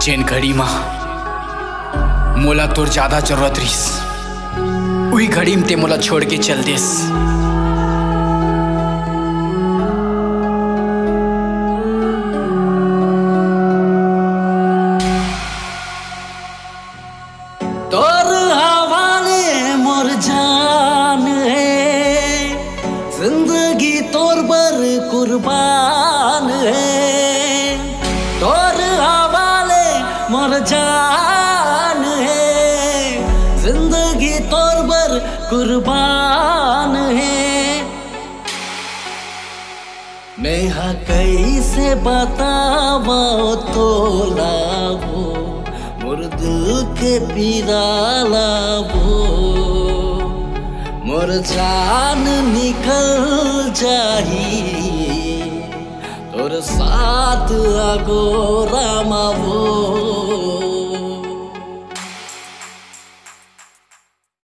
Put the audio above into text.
जेन घड़ी मां मोला तोर ज्यादा जरूरत रहीस उही घड़ी में ते मोला छोड़ के चल देस। तोर हवाले मोर जान है, जिंदगी तोर बर कुर्बान है। तोर हवाले मोर जान है, जिंदगी तोर बर कुर्बान है। मैं हाँ कैसे बतावा तोला वो मोर दिल के पीराला वो, मोर जान निकल जाही तोर साथ आगो रामा वो।